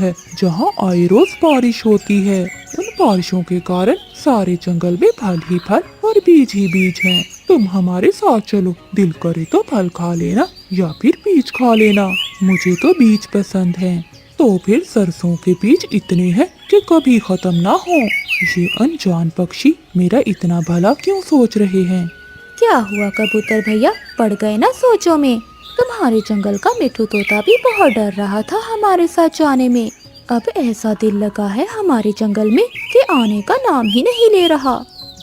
है जहाँ आए रोज बारिश होती है। उन बारिशों के कारण सारे जंगल में फल ही फल और बीज ही बीज हैं। तुम हमारे साथ चलो, दिल करे तो फल खा लेना या फिर बीज खा लेना। मुझे तो बीज पसंद हैं। तो फिर सरसों के बीज इतने हैं कि कभी खत्म ना हो। ये अनजान पक्षी मेरा इतना भला क्यों सोच रहे हैं? क्या हुआ कबूतर भैया, पड़ गए ना सोचों में? तुम्हारे जंगल का मिठू तोता भी बहुत डर रहा था हमारे साथ जाने में। अब ऐसा दिल लगा है हमारे जंगल में कि आने का नाम ही नहीं ले रहा।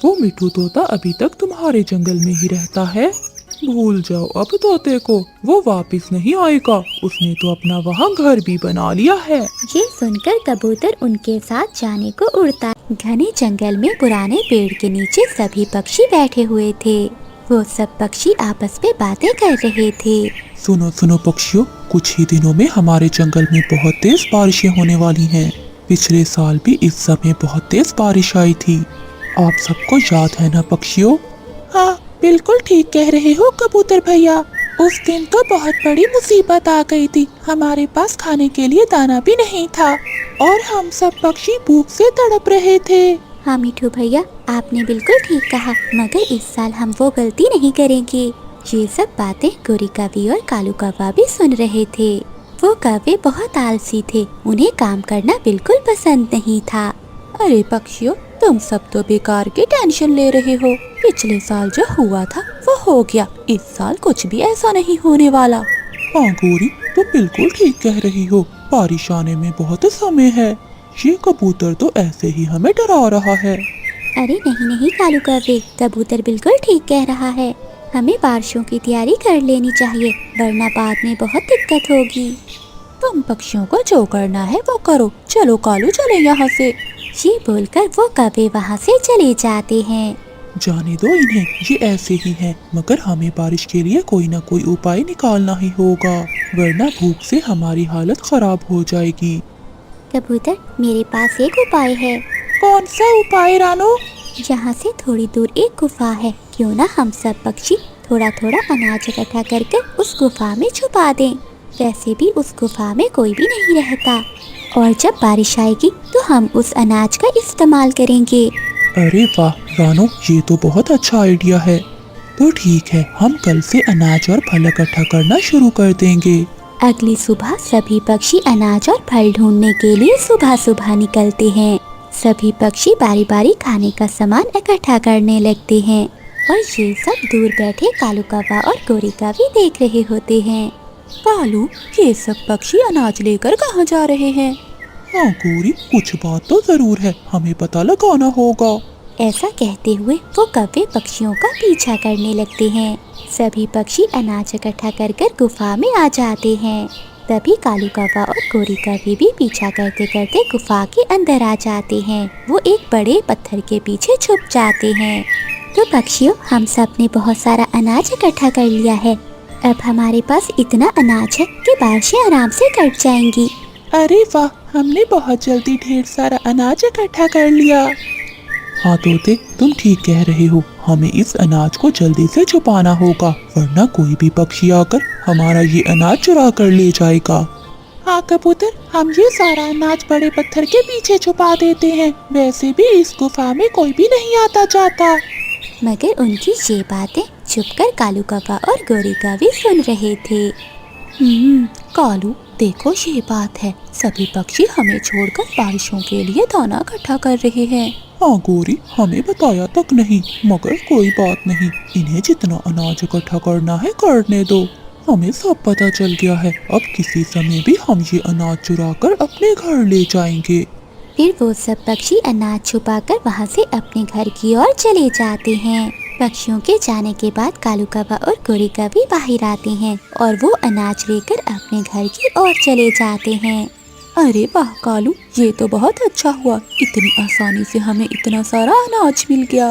वो मिठू तोता अभी तक तुम्हारे जंगल में ही रहता है। भूल जाओ अब तोते को, वो वापस नहीं आएगा। उसने तो अपना वहाँ घर भी बना लिया है। ये सुनकर कबूतर उनके साथ जाने को उड़ता। घने जंगल में पुराने पेड़ के नीचे सभी पक्षी बैठे हुए थे। वो सब पक्षी आपस में बातें कर रहे थे। सुनो सुनो पक्षियों, कुछ ही दिनों में हमारे जंगल में बहुत तेज बारिशें होने वाली हैं। पिछले साल भी इस समय बहुत तेज बारिश आई थी। आप सबको याद है ना पक्षियों? हाँ, बिल्कुल ठीक कह रहे हो कबूतर भैया। उस दिन तो बहुत बड़ी मुसीबत आ गई थी। हमारे पास खाने के लिए दाना भी नहीं था और हम सब पक्षी भूख से तड़प रहे थे। हाँ मिठू भैया, आपने बिल्कुल ठीक कहा, मगर इस साल हम वो गलती नहीं करेंगे। ये सब बातें गोरी कौवे और कालू कौवा भी सुन रहे थे। वो कौवे बहुत आलसी थे, उन्हें काम करना बिल्कुल पसंद नहीं था। अरे पक्षियों, तुम सब तो बेकार की टेंशन ले रहे हो। पिछले साल जो हुआ था वो हो गया, इस साल कुछ भी ऐसा नहीं होने वाला। हाँ गोरी, तो बिल्कुल ठीक कह रही हो। बारिश आने में बहुत समय है। ये कबूतर तो ऐसे ही हमें डरा रहा है। अरे नहीं नहीं कालू कौवे, कबूतर बिल्कुल ठीक कह रहा है। हमें बारिशों की तैयारी कर लेनी चाहिए, वरना बाद में बहुत दिक्कत होगी। तुम पक्षियों को जो करना है वो करो। चलो कालू, चले यहाँ से। ये बोलकर वो कौवे वहाँ से चले जाते हैं। जाने दो इन्हें, ये ऐसे ही हैं। मगर हमें बारिश के लिए कोई ना कोई उपाय निकालना ही होगा, वरना भूख से हमारी हालत खराब हो जाएगी। कबूतर, मेरे पास एक उपाय है। कौन सा उपाय रानो? यहाँ से थोड़ी दूर एक गुफा है, क्यों ना हम सब पक्षी थोड़ा थोड़ा अनाज इकट्ठा कर उस गुफा में छुपा दें। वैसे भी उस गुफा में कोई भी नहीं रहता, और जब बारिश आएगी तो हम उस अनाज का इस्तेमाल करेंगे। अरे वाह रानो, ये तो बहुत अच्छा आइडिया है। तो ठीक है, हम कल से अनाज और फल इकट्ठा करना शुरू कर देंगे। अगली सुबह सभी पक्षी अनाज और फल ढूंढने के लिए सुबह सुबह निकलते हैं। सभी पक्षी बारी बारी खाने का सामान इकट्ठा करने लगते हैं, और ये सब दूर बैठे कालू कौवा और गोरी कौवी देख रहे होते हैं। कालू, ये सब पक्षी अनाज लेकर कहाँ जा रहे हैं? हाँ गोरी, कुछ बात तो जरूर है, हमें पता लगाना होगा। ऐसा कहते हुए वो कौवे पक्षियों का पीछा करने लगते हैं। सभी पक्षी अनाज इकट्ठा कर गुफा में आ जाते हैं। तभी कालू कौवा और गोरी कौवी भी पीछा करते करते गुफा के अंदर आ जाते हैं। वो एक बड़े पत्थर के पीछे छुप जाते हैं। तो पक्षियों, हम सब ने बहुत सारा अनाज इकट्ठा कर लिया है। अब हमारे पास इतना अनाज है कि बारिशें आराम से कट जाएंगी। अरे वाह, हमने बहुत जल्दी ढेर सारा अनाज इकट्ठा कर लिया। हाँ तोते, तुम ठीक कह रहे हो। हमें इस अनाज को जल्दी से छुपाना होगा, वरना कोई भी पक्षी आकर हमारा ये अनाज चुरा कर ले जाएगा। हाँ कबूतर, हम ये सारा अनाज बड़े पत्थर के पीछे छुपा देते हैं। वैसे भी इस गुफा में कोई भी नहीं आता जाता। मगर उनकी ये बातें चुपकर कालू कौवा और गोरी कौवी सुन रहे थे। कालू, देखो ये बात है, सभी पक्षी हमें छोड़कर बारिशों के लिए दाना इकट्ठा कर रहे हैं। हाँ गोरी, हमें बताया तक नहीं, मगर कोई बात नहीं। इन्हें जितना अनाज इकट्ठा करना है करने दो। हमें सब पता चल गया है। अब किसी समय भी हम ये अनाज चुराकर अपने घर ले जाएंगे। फिर वो सब पक्षी अनाज छुपाकर वहाँ से अपने घर की ओर चले जाते हैं। पक्षियों के जाने के बाद कालू कौवा और गोरी कौवी बाहर आते हैं, और वो अनाज लेकर अपने घर की ओर चले जाते हैं। अरे वाह कालू, ये तो बहुत अच्छा हुआ, इतनी आसानी से हमें इतना सारा अनाज मिल गया।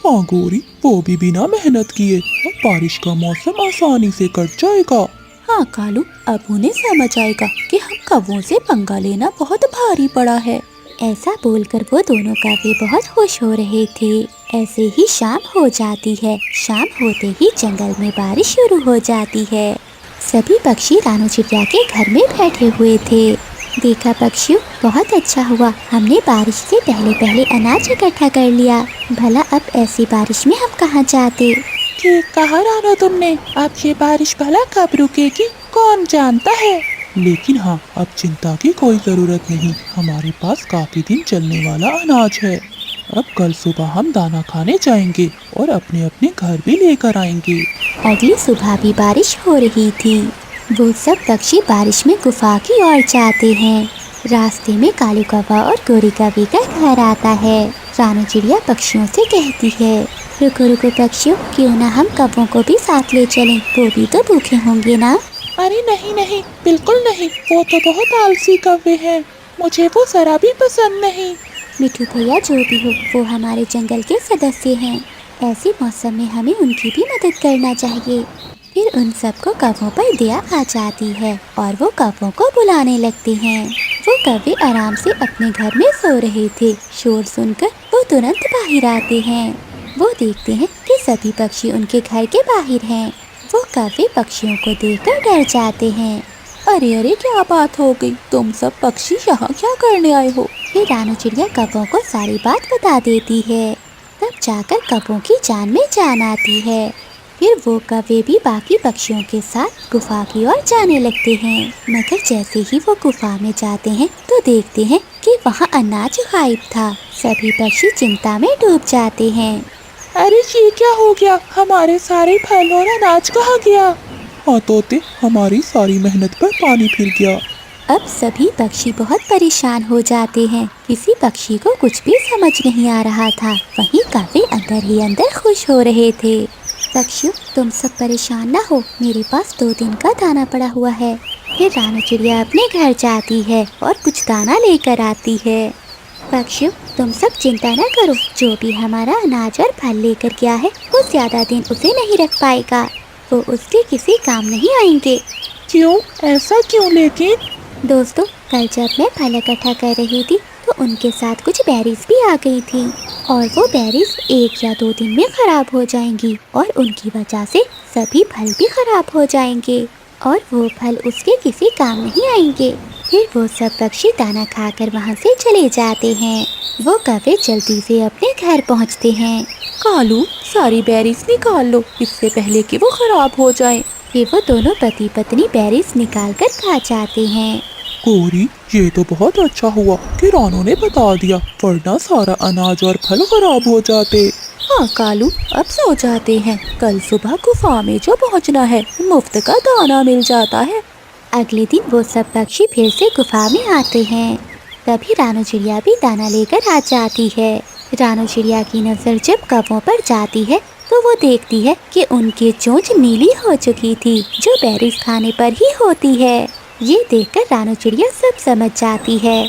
हाँ गोरी, वो भी बिना मेहनत किए। अब बारिश का मौसम आसानी से कट जाएगा। हाँ कालू, अब उन्हें समझ आएगा कि हम कौवों से पंगा लेना बहुत भारी पड़ा है। ऐसा बोलकर वो दोनों कौवे बहुत खुश हो रहे थे। ऐसे ही शाम हो जाती है। शाम होते ही जंगल में बारिश शुरू हो जाती है। सभी पक्षी रानू चिड़िया के घर में बैठे हुए थे। देखा पक्षियों, बहुत अच्छा हुआ हमने बारिश से पहले पहले अनाज इकट्ठा कर लिया। भला अब ऐसी बारिश में हम कहाँ जाते। ठीक कहा रानो तुमने। अब ये बारिश भला कब रुकेगी कौन जानता है। लेकिन हाँ, अब चिंता की कोई जरूरत नहीं, हमारे पास काफी दिन चलने वाला अनाज है। अब कल सुबह हम दाना खाने जाएंगे और अपने अपने घर भी लेकर आएंगे। अगली सुबह भी बारिश हो रही थी। वो सब पक्षी बारिश में गुफा की ओर जाते हैं। रास्ते में कालू कौवा और गोरी कौवे का घर आता है। रानू चिड़िया पक्षियों से कहती है, रुको रुको पक्षियों, क्यों ना हम कौवों को भी साथ ले चलें, वो भी तो भूखे होंगे ना। अरे नहीं नहीं, बिल्कुल नहीं, वो तो बहुत आलसी कौवे हैं, मुझे वो जरा भी पसंद नहीं। मिठू भैया जो भी हो, वो हमारे जंगल के सदस्य हैं। ऐसे मौसम में हमें उनकी भी मदद करना चाहिए। फिर उन सबको कौवों पर दया आ जाती है और वो कौवों को बुलाने लगते हैं। वो कौवे आराम से अपने घर में सो रहे थे। शोर सुनकर वो तुरंत बाहर आते हैं। वो देखते हैं कि सभी पक्षी उनके घर के बाहर हैं। वो कौवे पक्षियों को देखकर डर जाते हैं। अरे अरे, क्या बात हो गई, तुम सब पक्षी यहाँ क्या करने आए हो। फिर रानू चिड़िया कौवों को सारी बात बता देती है। तब जाकर कौवों की जान में जान आती है। फिर वो कौवे भी बाकी पक्षियों के साथ गुफा की ओर जाने लगते हैं। मगर जैसे ही वो गुफा में जाते हैं तो देखते हैं कि वहाँ अनाज गायब था। सभी पक्षी चिंता में डूब जाते हैं। अरे ये क्या हो गया, हमारे सारे फल और अनाज कहाँ गया। हाँ तोते, हमारी सारी मेहनत पर पानी फिर गया। अब सभी पक्षी बहुत परेशान हो जाते हैं। किसी पक्षी को कुछ भी समझ नहीं आ रहा था। वहीं कौवे अंदर ही अंदर खुश हो रहे थे। पक्षियों, तुम सब परेशान ना हो, मेरे पास 2 दिन का दाना पड़ा हुआ है। फिर रानू चिड़िया अपने घर जाती है और कुछ दाना लेकर आती है। पक्षियों, तुम सब चिंता न करो, जो भी हमारा अनाज और फल लेकर गया है वो ज्यादा दिन उसे नहीं रख पाएगा। वो उसके किसी काम नहीं आएंगे। क्यों, ऐसा क्यों। लेकिन दोस्तों, कल जब मैं फल इकट्ठा कर रही थी तो उनके साथ कुछ बेरीज भी आ गई थी और वो बेरीज 1 या 2 दिन में खराब हो जाएंगी और उनकी वजह से सभी फल भी खराब हो जाएंगे और वो फल उसके किसी काम नहीं आएंगे। फिर वो सब पक्षी दाना खाकर वहाँ से चले जाते हैं। वो कौवे जल्दी से अपने घर पहुँचते हैं। कालू, सारी बेरीज निकाल लो इससे पहले कि वो खराब हो जाए। फिर वो दोनों पति पत्नी बेरीज निकाल कर खा जाते हैं। गोरी, ये तो बहुत अच्छा हुआ कि रानू ने बता दिया, वरना सारा अनाज और फल खराब हो जाते। हाँ कालू, अब सो जाते हैं, कल सुबह गुफा में जो पहुँचना है मुफ्त का दाना मिल जाता है। अगले दिन वो सब पक्षी फिर से गुफा में आते हैं। तभी रानू चिड़िया भी दाना लेकर आ जाती है। रानू चिड़िया की नजर जब कौवों पर जाती है तो वो देखती है कि उनकी चोंच नीली हो चुकी थी, जो बेरीज खाने पर ही होती है। ये देखकर रानू चिड़िया सब समझ जाती है।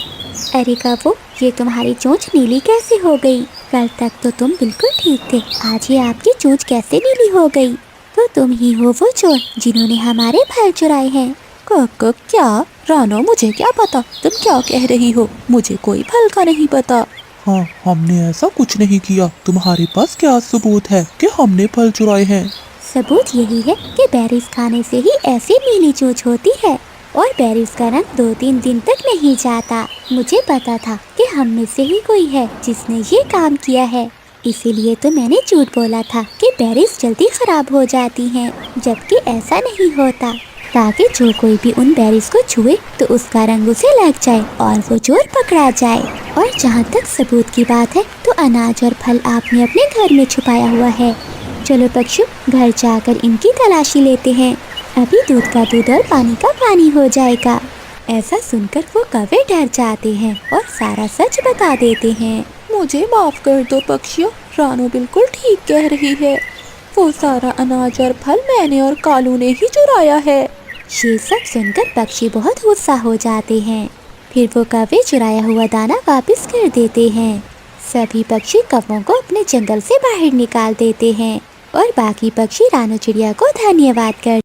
अरे कौवों, ये तुम्हारी चोंच नीली कैसे हो गई? कल तक तो तुम बिल्कुल ठीक थे, आज ये आपकी चोंच कैसे नीली हो गई? तो तुम ही हो वो चोर जिन्होंने हमारे फल चुराए हैं। क्या रानो, मुझे क्या पता तुम क्या कह रही हो, मुझे कोई फल का नहीं पता। हाँ, हमने ऐसा कुछ नहीं किया। तुम्हारे पास क्या सबूत है कि हमने फल चुराए हैं? सबूत यही है कि बेरीज खाने से ही ऐसी नीली चोंच होती है और बेरीज का रंग 2-3 दिन तक नहीं जाता। मुझे पता था कि हम में से ही कोई है जिसने ये काम किया है, इसीलिए तो मैंने झूठ बोला था कि बेरीज जल्दी खराब हो जाती हैं, जबकि ऐसा नहीं होता, ताकि जो कोई भी उन बेरीज को छुए तो उसका रंग उसे लग जाए और वो चोर पकड़ा जाए। और जहाँ तक सबूत की बात है तो अनाज और फल आपने अपने घर में छुपाया हुआ है। चलो पक्षियों, घर जाकर इनकी तलाशी लेते हैं, अभी दूध का दूध और पानी का पानी हो जाएगा। ऐसा सुनकर वो कौवे डर जाते हैं और सारा सच बता देते हैं। मुझे माफ कर दो पक्षियों, रानो बिल्कुल ठीक कह रही है, वो सारा अनाज और फल मैंने और कालू ने ही चुराया है। ये सब सुनकर पक्षी बहुत गुस्सा हो जाते हैं। फिर वो कौवे चुराया हुआ दाना वापस कर देते हैं। सभी पक्षी कौवों को अपने जंगल से बाहर निकाल देते हैं और बाकी पक्षी रानू चिड़िया को धन्यवाद कर।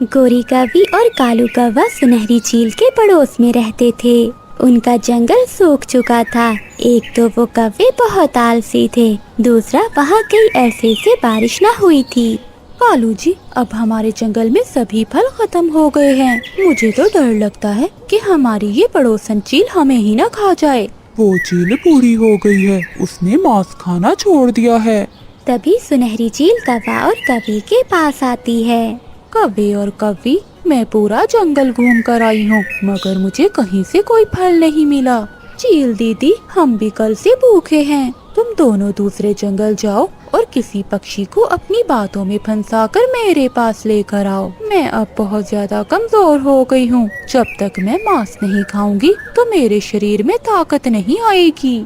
गोरी कौवी और कालू कौवा सुनहरी झील के पड़ोस में रहते थे। उनका जंगल सूख चुका था। एक तो वो कौवे बहुत आलसी थे, दूसरा वहाँ कई अरसे से बारिश न हुई थी कालू जी, अब हमारे जंगल में सभी फल खत्म हो गए हैं। मुझे तो डर लगता है कि हमारी ये पड़ोसन चील हमें ही न खा जाए। वो चील बूढ़ी हो गई है, उसने मांस खाना छोड़ दिया है। तभी सुनहरी चील कौवा और कवि के पास आती है। कव्वे और कव्वी, मैं पूरा जंगल घूम कर आई हूँ, मगर मुझे कहीं से कोई फल नहीं मिला। चील दीदी, हम भी कल से भूखे हैं। तुम दोनों दूसरे जंगल जाओ और किसी पक्षी को अपनी बातों में फंसाकर मेरे पास लेकर आओ। मैं अब बहुत ज्यादा कमजोर हो गई हूँ। जब तक मैं मांस नहीं खाऊंगी तो मेरे शरीर में ताकत नहीं आएगी।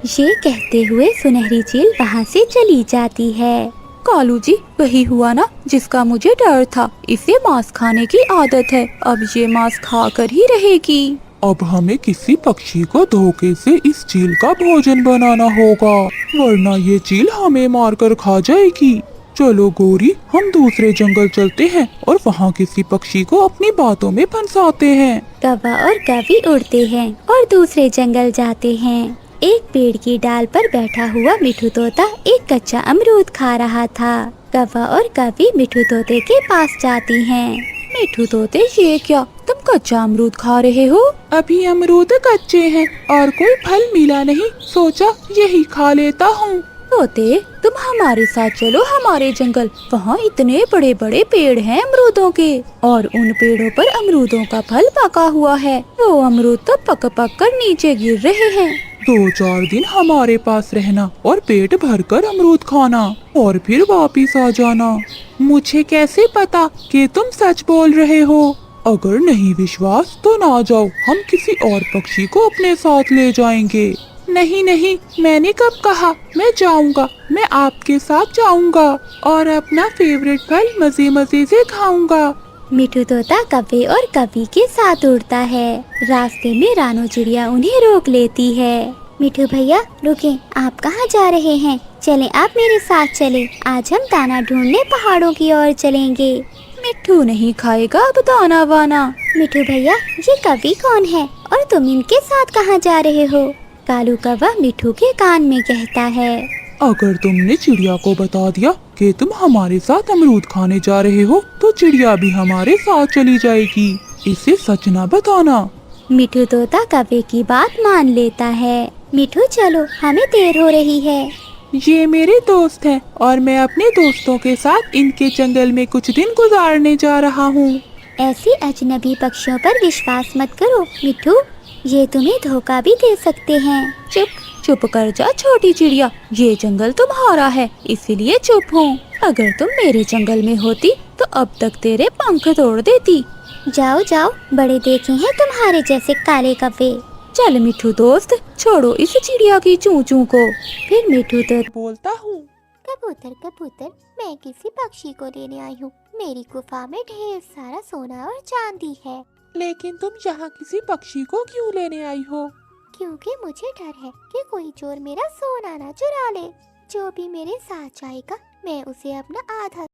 ये कहते हुए सुनहरी चील वहाँ से चली जाती है। कालू जी, वही हुआ ना जिसका मुझे डर था। इसे मांस खाने की आदत है, अब ये मांस खाकर ही रहेगी। अब हमें किसी पक्षी को धोखे से इस चील का भोजन बनाना होगा, वरना ये चील हमें मारकर खा जाएगी। चलो गोरी, हम दूसरे जंगल चलते हैं और वहाँ किसी पक्षी को अपनी बातों में फंसाते हैं। कौवा और कवि उड़ते हैं और दूसरे जंगल जाते हैं। एक पेड़ की डाल पर बैठा हुआ मिठू तोता एक कच्चा अमरूद खा रहा था। कौवा और कवि मिठू तोते के पास जाती हैं। मिठू तोते, ये क्या, तुम कच्चा अमरूद खा रहे हो? अभी अमरूद कच्चे हैं और कोई फल मिला नहीं, सोचा यही खा लेता हूँ। तोते, तुम हमारे साथ चलो हमारे जंगल। वहाँ इतने बड़े बड़े पेड़ हैं अमरूदों के, और उन पेड़ों पर अमरूदों का फल पका हुआ है। वो अमरूद तो पक पक कर नीचे गिर रहे हैं। 2-4 दिन हमारे पास रहना और पेट भरकर अमरूद खाना और फिर वापिस आ जाना। मुझे कैसे पता कि तुम सच बोल रहे हो? अगर नहीं विश्वास तो ना जाओ, हम किसी और पक्षी को अपने साथ ले जाएंगे। नहीं नहीं, मैंने कब कहा, मैं जाऊंगा, मैं आपके साथ जाऊंगा और अपना फेवरेट फल मजे मजे से खाऊंगा। मिठू तोता कव्वे और कवि के साथ उड़ता है। रास्ते में रानो चिड़िया उन्हें रोक लेती है। मिठू भैया रुकें, आप कहाँ जा रहे हैं? चलें, आप मेरे साथ चलें। आज हम दाना ढूंढने पहाड़ों की ओर चलेंगे। मिठू नहीं खाएगा अब दाना वाना। मिठू भैया, ये कवि कौन है और तुम इनके साथ कहाँ जा रहे हो? कालू कौवा मिठू के कान में कहता है। अगर तुमने चिड़िया को बता दिया कि तुम हमारे साथ अमरूद खाने जा रहे हो तो चिड़िया भी हमारे साथ चली जाएगी। इसे सच ना बताना। मिठू तोता कव्वे की बात मान लेता है। मिठू चलो, हमें देर हो रही है। ये मेरे दोस्त हैं और मैं अपने दोस्तों के साथ इनके जंगल में कुछ दिन गुजारने जा रहा हूँ। ऐसी अजनबी पक्षियों पर विश्वास मत करो मिठू, ये तुम्हें धोखा भी दे सकते हैं। चुप चुप कर जा छोटी चिड़िया, ये जंगल तुम्हारा है इसीलिए चुप हूँ। अगर तुम मेरे जंगल में होती तो अब तक तेरे पंख तोड़ देती। जाओ जाओ, बड़े देखे हैं तुम्हारे जैसे काले कव्वे। चल मिठू दोस्त, छोड़ो इस चिड़िया की चू चू को। फिर मिठू तो बोलता हूँ, कबूतर कबूतर, मैं किसी पक्षी को लेने आई हूँ। मेरी गुफा में ढेर सारा सोना और चांदी है। लेकिन तुम यहाँ किसी पक्षी को क्यों लेने आई हो? क्योंकि मुझे डर है कि कोई चोर मेरा सोना ना चुरा ले। जो भी मेरे साथ जाएगा मैं उसे अपना आधा